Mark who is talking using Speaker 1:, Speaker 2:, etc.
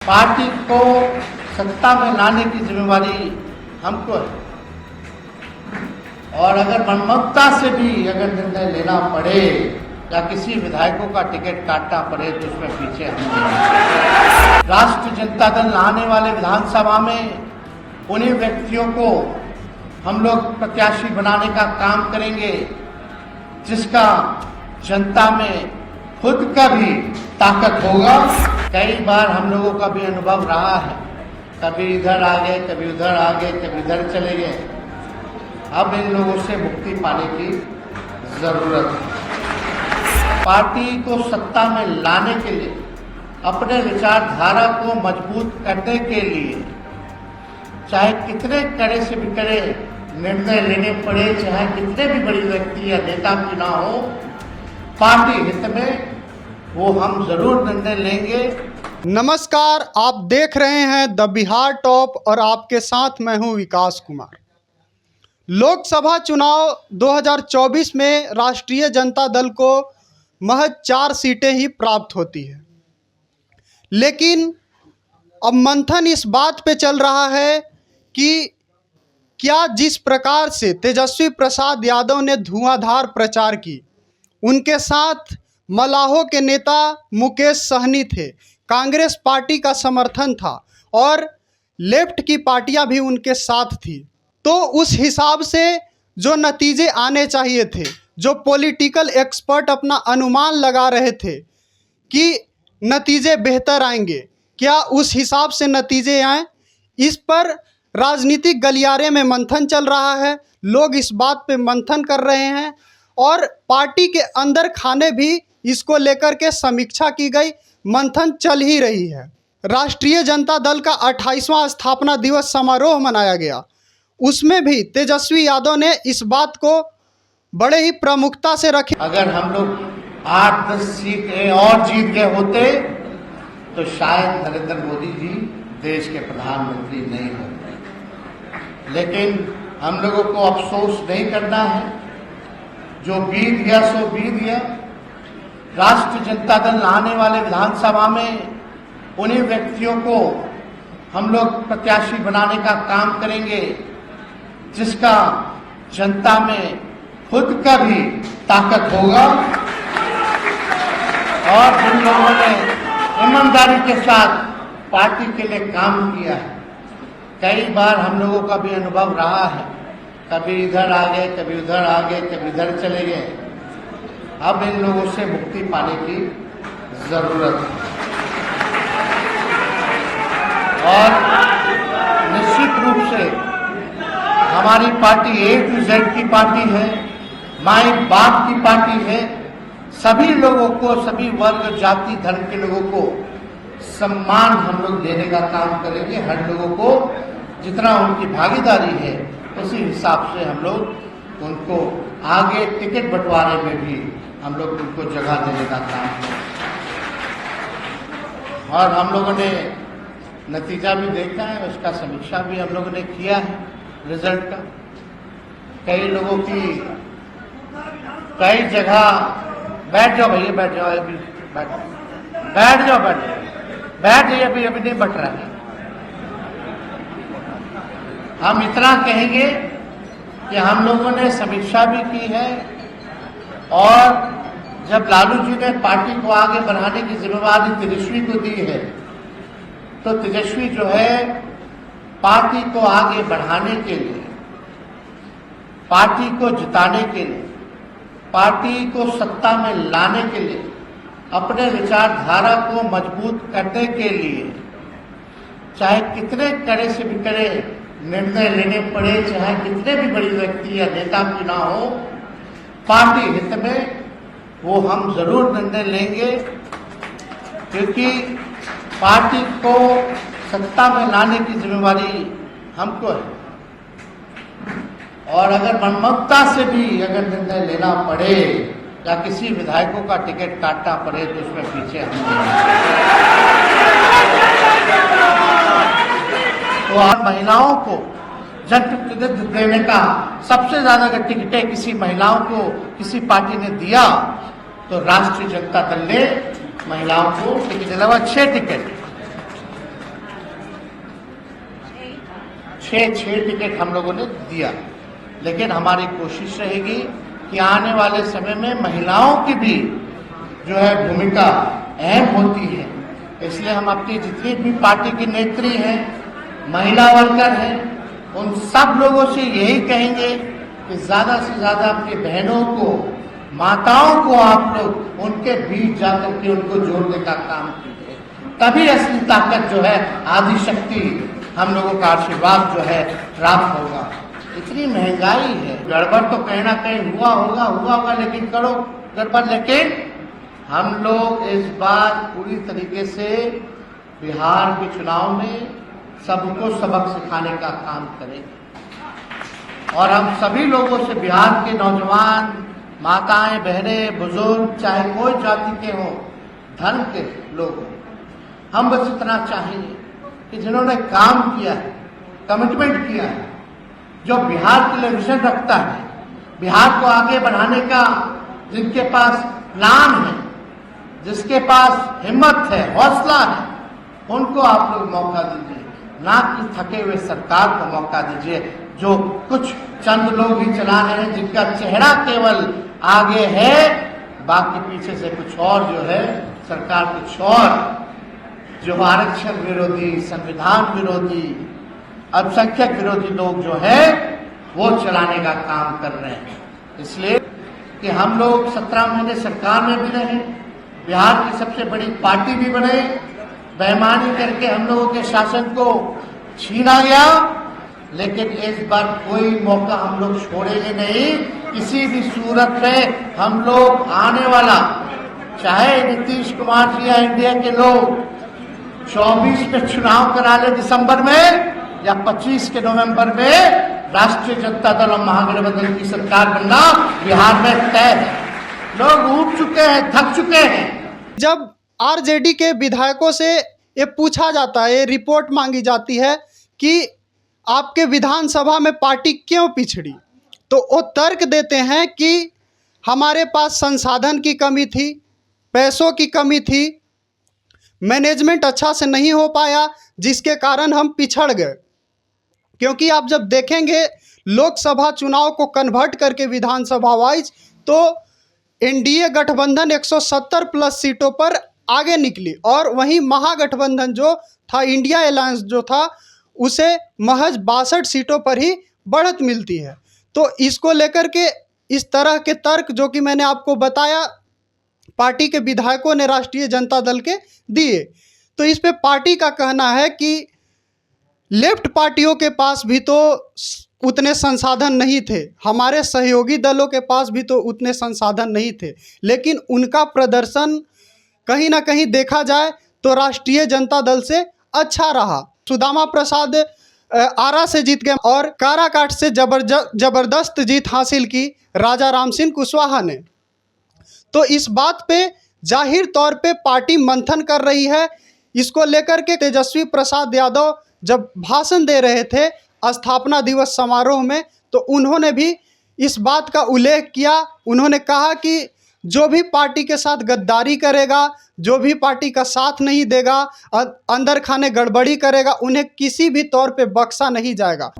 Speaker 1: Party को सत्ता में लाने की जिम्मेवारी हमको है और अगर मनमत्ता से भी अगर निर्णय लेना पड़े या किसी विधायकों का टिकट काटना पड़े तो उसमें पीछे हम नहीं। राष्ट्रीय जनता दल आने वाले विधानसभा में उन्हीं व्यक्तियों को हम लोग प्रत्याशी बनाने का काम करेंगे जिसका जनता में खुद का भी ताकत होगा। कई बार हम लोगों का भी अनुभव रहा है, कभी इधर आ गए, कभी उधर आ गए, कभी इधर चले गए। अब इन लोगों से मुक्ति पाने की जरूरत है। पार्टी को सत्ता में लाने के लिए, अपने विचारधारा को मजबूत करने के लिए चाहे कितने कड़े से भी कड़े निर्णय लेने पड़े, चाहे कितने भी बड़ी व्यक्ति या नेता की ना हो, पार्टी हित में वो हम जरूर निर्णय लेंगे।
Speaker 2: नमस्कार, आप देख रहे हैं द बिहार टॉप और आपके साथ मैं हूं विकास कुमार। लोकसभा चुनाव 2024 में राष्ट्रीय जनता दल को महज 4 सीटें ही प्राप्त होती है, लेकिन अब मंथन इस बात पे चल रहा है कि क्या जिस प्रकार से तेजस्वी प्रसाद यादव ने धुआंधार प्रचार की, उनके साथ मलाहों के नेता मुकेश सहनी थे, कांग्रेस पार्टी का समर्थन था और लेफ्ट की पार्टियां भी उनके साथ थी, तो उस हिसाब से जो नतीजे आने चाहिए थे, जो पॉलिटिकल एक्सपर्ट अपना अनुमान लगा रहे थे कि नतीजे बेहतर आएंगे, क्या उस हिसाब से नतीजे आए? इस पर राजनीतिक गलियारे में मंथन चल रहा है। लोग इस बात पे मंथन कर रहे हैं और पार्टी के अंदर खाने भी इसको लेकर के समीक्षा की गई, मंथन चल ही रही है। राष्ट्रीय जनता दल का 28वां स्थापना दिवस समारोह मनाया गया, उसमें भी तेजस्वी यादव ने इस बात को बड़े ही प्रमुखता से रखे।
Speaker 1: अगर हम लोग 8-10 सीटें और जीत गए होते तो शायद नरेंद्र मोदी जी देश के प्रधानमंत्री नहीं होते, लेकिन हम लोगों को अफसोस नहीं करना है। जो बीत गया सो बीत गया। राष्ट्रीय जनता दल आने वाले विधानसभा में उन्हीं व्यक्तियों को हम लोग प्रत्याशी बनाने का काम करेंगे जिसका जनता में खुद का भी ताकत होगा और जिन लोगों ने ईमानदारी के साथ पार्टी के लिए काम किया है। कई बार हम लोगों का भी अनुभव रहा है, कभी इधर आ गए, कभी उधर आ गए, कभी इधर चले गए। अब इन लोगों से मुक्ति पाने की जरूरत है और निश्चित रूप से हमारी पार्टी A to Z की पार्टी है, माई बाप की पार्टी है। सभी लोगों को, सभी वर्ग, जाति, धर्म के लोगों को सम्मान हम लोग देने का काम करेंगे। हर लोगों को जितना उनकी भागीदारी है उसी हिसाब से हम लोग उनको आगे टिकट बंटवारे में भी हम लोग उनको जगह देने का काम करेंगे। और हम लोगों ने नतीजा भी देखा है, उसका समीक्षा भी हम लोगों ने किया है रिजल्ट का। कई लोगों की कई जगह बैठ जाओ भैया, बैठ जाओ, अभी बैठ जाओ, बैठ जाइए, अभी नहीं बट रहा है। हम इतना कहेंगे कि हम लोगों ने समीक्षा भी की है और जब लालू जी ने पार्टी को आगे बढ़ाने की जिम्मेवारी तेजस्वी को दी है, तो तेजस्वी जो है पार्टी को आगे बढ़ाने के लिए, पार्टी को जिताने के लिए, पार्टी को सत्ता में लाने के लिए, अपने विचारधारा को मजबूत करने के लिए चाहे कितने कड़े से भी कड़े निर्णय लेने पड़े, चाहे कितने भी बड़ी व्यक्ति या नेता की ना हो, पार्टी हित में वो हम जरूर निर्णय लेंगे, क्योंकि पार्टी को सत्ता में लाने की जिम्मेवारी हमको है और अगर मनमत्ता से भी अगर निर्णय लेना पड़े या किसी विधायकों का टिकट काटना पड़े तो उसमें पीछे हम नहीं। तो आज महिलाओं को जनप्रतिनिधित्व देने का सबसे ज्यादा अगर टिकटें किसी महिलाओं को किसी पार्टी ने दिया तो राष्ट्रीय जनता दल ने महिलाओं को टिकट दिलावा 6 टिकट। 6 टिकट हम लोगों ने दिया, लेकिन हमारी कोशिश रहेगी कि आने वाले समय में महिलाओं की भी जो है भूमिका अहम होती है। इसलिए हम अपनी जितनी भी पार्टी की नेत्री हैं, महिला वर्कर हैं, उन सब लोगों से यही कहेंगे कि ज्यादा से ज्यादा अपनी बहनों को, माताओं को आप लोग उनके बीच जाकर के उनको जोड़ने का काम कीजिए, तभी असली ताकत जो है, आदि शक्ति, हम लोगों का आशीर्वाद जो है प्राप्त होगा। इतनी महंगाई है, गड़बड़ तो कहीं ना कहीं हुआ होगा, लेकिन करो गड़बड़, लेकिन हम लोग इस बार पूरी तरीके से बिहार के चुनाव में सबको सबक सिखाने का काम करेंगे और हम सभी लोगों से, बिहार के नौजवान, माताएं, बहनें, बुजुर्ग, चाहे कोई जाति के हों, धर्म के लोग हों, हम बस इतना चाहेंगे कि जिन्होंने काम किया है, कमिटमेंट किया है, जो बिहार के लिए विजन रखता है, बिहार को आगे बढ़ाने का जिनके पास प्लान है, जिसके पास हिम्मत है, हौसला है, उनको आप लोग मौका दीजिए, ना कि थके हुए सरकार को मौका दीजिए जो कुछ चंद लोग ही चला रहे हैं, जिनका चेहरा केवल आगे है, बाकी पीछे से कुछ और जो है, सरकार कुछ और, जो आरक्षण विरोधी, संविधान विरोधी, अल्पसंख्यक विरोधी लोग जो है वो चलाने का काम कर रहे हैं। इसलिए कि हम लोग 17 महीने सरकार में भी रहे, बिहार की सबसे बड़ी पार्टी भी बने, बेईमानी करके हम लोगों के शासन को छीना गया, लेकिन इस बार कोई मौका हम लोग छोड़ेंगे नहीं। किसी भी सूरत में हम लोग आने वाला, चाहे नीतीश कुमार जी या इंडिया के लोग 24 में चुनाव करा ले दिसंबर में, या 25 के नवंबर में राष्ट्रीय जनता दल और महागठबंधन की सरकार बनना बिहार में तय है। लोग उठ चुके हैं, थक चुके हैं।
Speaker 2: जब आरजेडी के विधायकों से ये पूछा जाता है, ये रिपोर्ट मांगी जाती है कि आपके विधानसभा में पार्टी क्यों पिछड़ी, तो वो तर्क देते हैं कि हमारे पास संसाधन की कमी थी, पैसों की कमी थी, मैनेजमेंट अच्छा से नहीं हो पाया, जिसके कारण हम पिछड़ गए। क्योंकि आप जब देखेंगे लोकसभा चुनाव को कन्वर्ट करके विधानसभा वाइज, तो एनडीए गठबंधन 170 प्लस सीटों पर आगे निकली और वहीं महागठबंधन जो था, इंडिया अलायंस जो था, उसे महज 62 सीटों पर ही बढ़त मिलती है। तो इसको लेकर के इस तरह के तर्क जो कि मैंने आपको बताया, पार्टी के विधायकों ने राष्ट्रीय जनता दल के दिए। तो इस पे पार्टी का कहना है कि लेफ्ट पार्टियों के पास भी तो उतने संसाधन नहीं थे, हमारे सहयोगी दलों के पास भी तो उतने संसाधन नहीं थे, लेकिन उनका प्रदर्शन कहीं ना कहीं देखा जाए तो राष्ट्रीय जनता दल से अच्छा रहा। सुदामा प्रसाद आरा से जीत गए और काराकाट से जबरदस्त जीत हासिल की राजा राम सिंह कुशवाहा ने। तो इस बात पे जाहिर तौर पे पार्टी मंथन कर रही है। इसको लेकर के तेजस्वी प्रसाद यादव जब भाषण दे रहे थे स्थापना दिवस समारोह में, तो उन्होंने भी इस बात का उल्लेख किया। उन्होंने कहा कि जो भी पार्टी के साथ गद्दारी करेगा, जो भी पार्टी का साथ नहीं देगा, अंदर खाने गड़बड़ी करेगा, उन्हें किसी भी तौर पे बख्शा नहीं जाएगा।